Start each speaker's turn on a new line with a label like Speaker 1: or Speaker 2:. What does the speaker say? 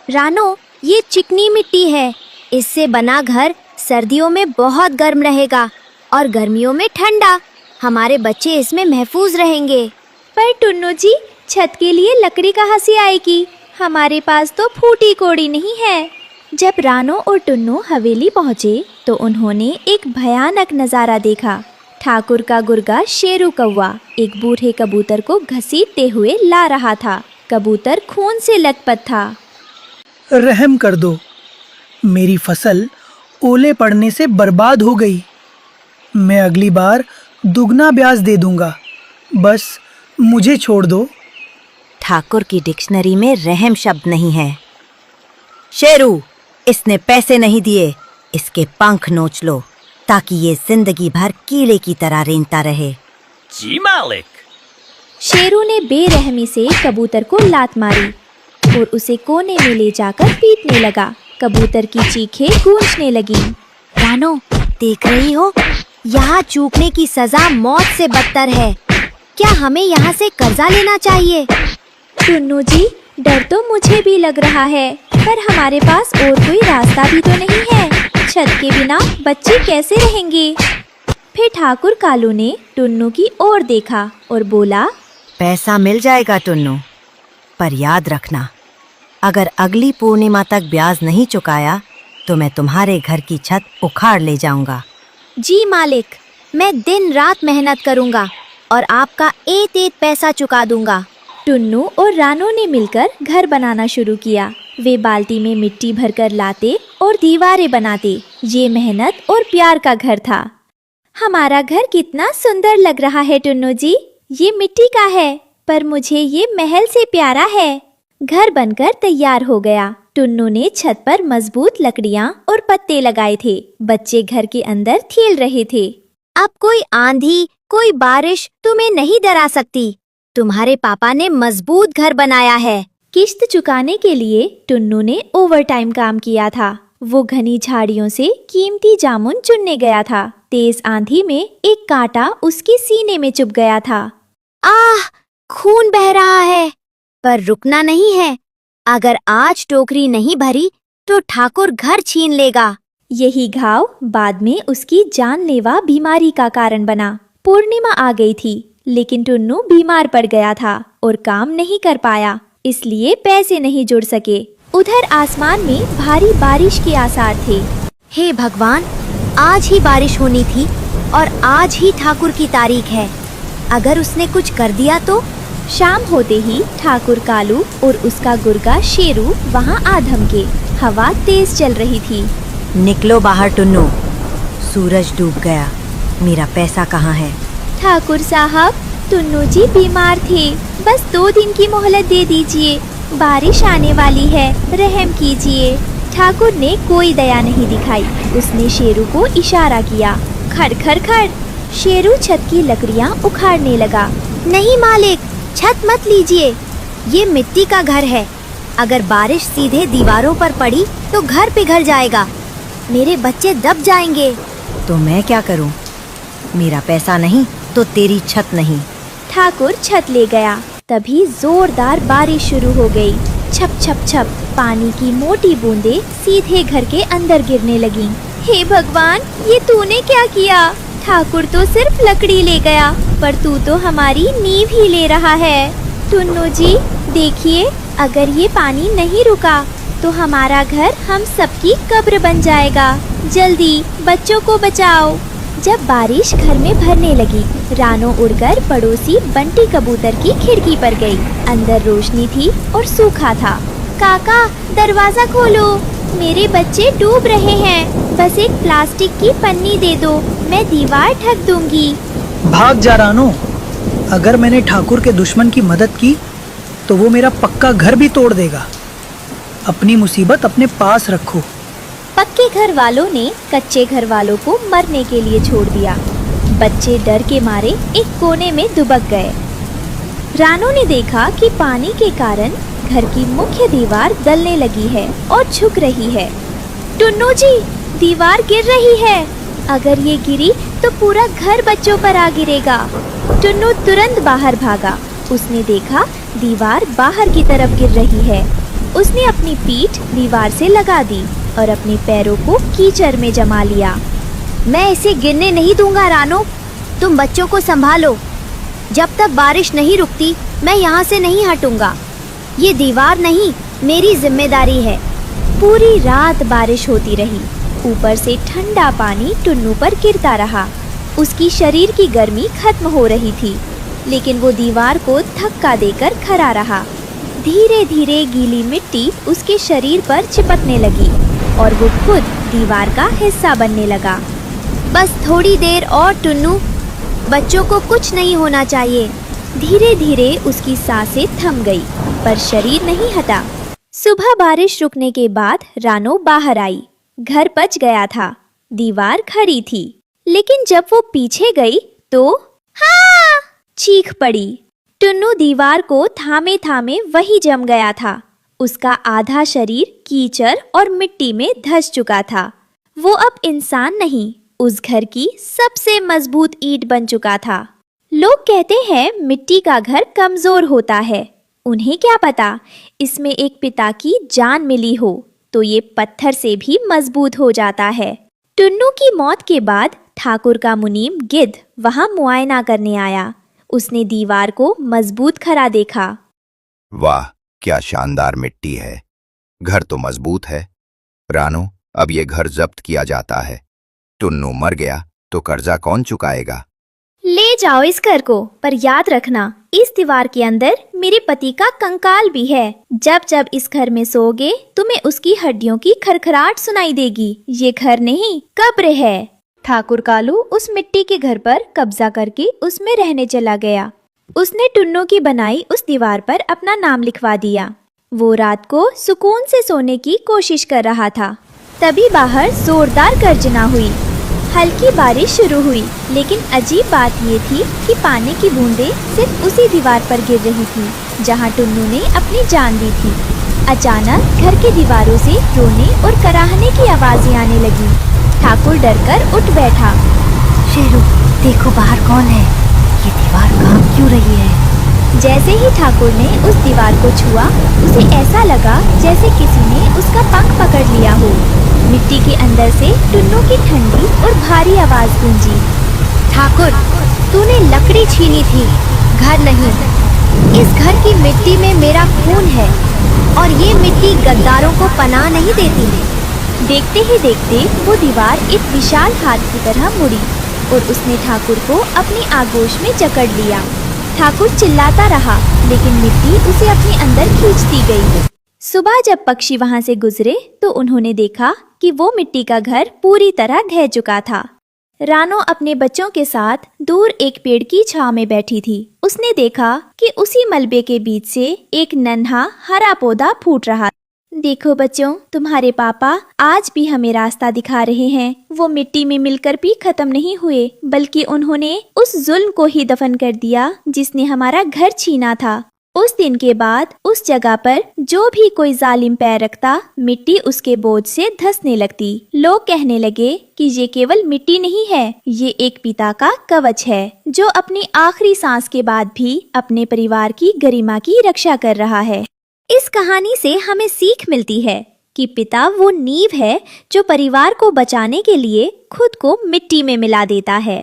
Speaker 1: रानो, ये चिकनी मिट्टी है। इससे बना घर सर्दियों में बहुत गर्म रहेगा और गर्मियों में ठंडा। हमारे बच्चे इसमें महफूज रहेंगे।
Speaker 2: पर टुन्नू जी, छत के लिए लकड़ी कहाँ से आएगी? हमारे पास तो फूटी कोड़ी नहीं है। जब रानो और टुन्नू हवेली पहुँचे तो उन्होंने एक भयानक नज़ारा देखा। ठाकुर का गुर्गा शेरू कौवा एक बूढ़े कबूतर को घसीटते हुए ला रहा था। कबूतर खून से लथपथ था।
Speaker 3: रहम कर दो, मेरी फसल ओले पड़ने से बर्बाद हो गई। मैं अगली बार दुगना ब्याज दे दूंगा, बस मुझे छोड़ दो।
Speaker 1: ठाकुर की डिक्शनरी में रहम शब्द नहीं है। शेरू, इसने पैसे नहीं दिए, इसके पंख नोच लो ताकि ये जिंदगी भर कीड़े की तरह रेंगता रहे।
Speaker 4: जी मालिक।
Speaker 2: शेरू ने बेरहमी से कबूतर को लात मारी और उसे कोने में ले जाकर पीटने लगा। कबूतर की चीखें गूंजने लगी।
Speaker 1: रानो, देख रही हो, यहाँ चूकने की सजा मौत से बदतर है। क्या हमें यहाँ से कर्जा लेना चाहिए?
Speaker 2: टुन्नू जी, डर तो मुझे भी लग रहा है, पर हमारे पास और कोई रास्ता भी तो नहीं है। छत के बिना बच्चे कैसे रहेंगे? फिर ठाकुर कालू ने टुन्नू की ओर देखा और बोला,
Speaker 1: पैसा मिल जाएगा टुन्नू, पर याद रखना, अगर अगली पूर्णिमा तक ब्याज नहीं चुकाया तो मैं तुम्हारे घर की छत उखाड़ ले जाऊंगा। जी मालिक, मैं दिन रात मेहनत करूंगा और आपका एक पैसा चुका दूंगा।
Speaker 2: टुन्नू और रानो ने मिलकर घर बनाना शुरू किया। वे बाल्टी में मिट्टी भरकर लाते और दीवारें बनाते। ये मेहनत और प्यार का घर था। हमारा घर कितना सुंदर लग रहा है टुन्नू जी। ये मिट्टी का है, पर मुझे ये महल से प्यारा है। घर बनकर तैयार हो गया। टुन्नू ने छत पर मजबूत लकड़ियाँ और पत्ते लगाए थे। बच्चे घर के अंदर खेल रहे थे।
Speaker 1: अब कोई आंधी, कोई बारिश तुम्हें नहीं डरा सकती। तुम्हारे पापा ने मजबूत घर बनाया है।
Speaker 2: किश्त चुकाने के लिए टुन्नू ने ओवरटाइम काम किया था। वो घनी झाड़ियों से कीमती जामुन चुनने गया था। तेज आंधी में एक कांटा उसके सीने में चुभ गया था।
Speaker 1: आह, खून बह रहा है, पर रुकना नहीं है। अगर आज टोकरी नहीं भरी तो ठाकुर घर छीन लेगा।
Speaker 2: यही घाव बाद में उसकी जानलेवा बीमारी का कारण बना। पूर्णिमा आ गई थी, लेकिन टुन्नू बीमार पड़ गया था और काम नहीं कर पाया, इसलिए पैसे नहीं जुड़ सके। उधर आसमान में भारी बारिश के आसार थे।
Speaker 1: हे भगवान, आज ही बारिश होनी थी और आज ही ठाकुर की तारीख है। अगर उसने कुछ कर दिया तो?
Speaker 2: शाम होते ही ठाकुर कालू और उसका गुर्गा शेरू वहाँ आ धमके। हवा तेज चल रही थी।
Speaker 1: निकलो बाहर टुन्नू, सूरज डूब गया। मेरा पैसा कहाँ है?
Speaker 2: ठाकुर साहब, टुन्नू जी बीमार थे, बस 2 दिन की मोहलत दे दीजिए। बारिश आने वाली है, रहम कीजिए। ठाकुर ने कोई दया नहीं दिखाई। उसने शेरू को इशारा किया। खड़ खड़ खड़। शेरू छत की लकड़ियाँ उखाड़ने लगा।
Speaker 1: नहीं मालिक, छत मत लीजिए, ये मिट्टी का घर है। अगर बारिश सीधे दीवारों पर पड़ी तो घर पिघल जाएगा, मेरे बच्चे दब जाएंगे। तो मैं क्या करूं? मेरा पैसा नहीं तो तेरी छत नहीं।
Speaker 2: ठाकुर छत ले गया। तभी जोरदार बारिश शुरू हो गई। छप छप छप पानी की मोटी बूंदें सीधे घर के अंदर गिरने लगीं। हे भगवान, ये तूने क्या किया? ठाकुर तो सिर्फ लकड़ी ले गया, पर तू तो हमारी नींव ही ले रहा है। टुन्नू जी, देखिए, अगर ये पानी नहीं रुका तो हमारा घर हम सबकी कब्र बन जाएगा। जल्दी बच्चों को बचाओ। जब बारिश घर में भरने लगी, रानो उड़कर पड़ोसी बंटी कबूतर की खिड़की पर गई। अंदर रोशनी थी और सूखा था। काका, दरवाजा खोलो, मेरे बच्चे डूब रहे हैं। बस एक प्लास्टिक की पन्नी दे दो, मैं दीवार ढक दूंगी।
Speaker 3: भाग जा रानो, अगर मैंने ठाकुर के दुश्मन की मदद की तो वो मेरा पक्का घर भी तोड़ देगा। अपनी मुसीबत अपने पास रखो।
Speaker 2: पक्के घर वालों ने कच्चे घर वालों को मरने के लिए छोड़ दिया। बच्चे डर के मारे एक कोने में दुबक गए। रानो ने देखा कि पानी के कारण घर की मुख्य दीवार गलने लगी है और झुक रही है। टुन्नू जी, दीवार गिर रही है। अगर ये गिरी तो पूरा घर बच्चों पर आ गिरेगा। टुन्नू तुरंत बाहर भागा। उसने देखा दीवार बाहर की तरफ गिर रही है। उसने अपनी पीठ दीवार से लगा दी और अपने पैरों को कीचड़ में जमा लिया।
Speaker 1: मैं इसे गिरने नहीं दूंगा रानो, तुम बच्चों को संभालो। जब तक बारिश नहीं रुकती मैं यहाँ से नहीं हटूंगा। ये दीवार नहीं, मेरी जिम्मेदारी है।
Speaker 2: पूरी रात बारिश होती रही। ऊपर से ठंडा पानी टुन्नू पर गिरता रहा। उसकी शरीर की गर्मी खत्म हो रही थी, लेकिन वो दीवार को धक्का देकर खड़ा रहा। धीरे धीरे गीली मिट्टी उसके शरीर पर चिपकने लगी और वो खुद दीवार का हिस्सा बनने लगा।
Speaker 1: बस थोड़ी देर और टुन्नू, बच्चों को कुछ नहीं होना चाहिए।
Speaker 2: धीरे धीरे उसकी सांसें थम गई, पर शरीर नहीं हटा। सुबह बारिश रुकने के बाद रानो बाहर आई। घर बच गया था, दीवार खड़ी थी, लेकिन जब वो पीछे गई तो हाँ! चीख पड़ी। टुन्नू दीवार को थामे थामे वही जम गया था। उसका आधा शरीर कीचड़ और मिट्टी में धंस चुका था। वो अब इंसान नहीं, उस घर की सबसे मजबूत ईंट बन चुका था। लोग कहते हैं मिट्टी का घर कमजोर होता है। उन्हें क्या पता, इसमें एक पिता की जान मिली हो तो ये पत्थर से भी मजबूत हो जाता है। टुन्नू की मौत के बाद ठाकुर का मुनीम गिद्ध वहां मुआयना करने आया। उसने दीवार को मजबूत खड़ा देखा।
Speaker 4: वाह, क्या शानदार मिट्टी है। घर तो मजबूत है। रानो, अब ये घर जब्त किया जाता है। टुन्नू मर गया तो कर्जा कौन चुकाएगा?
Speaker 2: ले जाओ इस घर को, पर याद रखना इस दीवार के अंदर मेरे पति का कंकाल भी है। जब जब इस घर में सोओगे तुम्हें उसकी हड्डियों की खरखराहट सुनाई देगी। ये घर नहीं, कब्र है। ठाकुर कालू उस मिट्टी के घर पर कब्जा करके उसमें रहने चला गया। उसने टुन्नू की बनाई उस दीवार पर अपना नाम लिखवा दिया। वो रात को सुकून से सोने की कोशिश कर रहा था। तभी बाहर जोरदार गर्जना हुई। हल्की बारिश शुरू हुई, लेकिन अजीब बात ये थी कि पानी की बूंदें सिर्फ उसी दीवार पर गिर रही थी जहाँ टुन्नू ने अपनी जान दी थी। अचानक घर की दीवारों से रोने और कराहने की आवाजें आने लगी। ठाकुर डरकर उठ बैठा।
Speaker 1: शेरू, देखो बाहर कौन है। ये दीवार कांप क्यों रही है?
Speaker 2: जैसे ही ठाकुर ने उस दीवार को छुआ, उसे ऐसा लगा जैसे किसी ने उसका पंख पकड़ लिया हो। मिट्टी के अंदर से टुन्नू की ठंडी और भारी आवाज गूंजी।
Speaker 1: ठाकुर, तूने लकड़ी छीनी थी, घर नहीं। इस घर की मिट्टी में मेरा खून है और ये मिट्टी गद्दारों को पनाह नहीं देती।
Speaker 2: देखते ही देखते वो दीवार एक विशाल हाथ की तरह मुड़ी और उसने ठाकुर को अपनी आगोश में जकड़ लिया। ठाकुर चिल्लाता रहा, लेकिन मिट्टी उसे अपने अंदर खींचती गई। सुबह जब पक्षी वहां से गुजरे तो उन्होंने देखा कि वो मिट्टी का घर पूरी तरह ढह चुका था। रानो अपने बच्चों के साथ दूर एक पेड़ की छांव में बैठी थी। उसने देखा कि उसी मलबे के बीच से एक नन्हा हरा पौधा फूट रहा। देखो बच्चों, तुम्हारे पापा आज भी हमें रास्ता दिखा रहे हैं। वो मिट्टी में मिलकर भी खत्म नहीं हुए, बल्कि उन्होंने उस जुल्म को ही दफन कर दिया जिसने हमारा घर छीना था। उस दिन के बाद उस जगह पर जो भी कोई जालिम पैर रखता, मिट्टी उसके बोझ से धंसने लगती। लोग कहने लगे कि ये केवल मिट्टी नहीं है, ये एक पिता का कवच है जो अपनी आखिरी सांस के बाद भी अपने परिवार की गरिमा की रक्षा कर रहा है। इस कहानी से हमें सीख मिलती है कि पिता वो नींव है जो परिवार को बचाने के लिए खुद को मिट्टी में मिला देता है।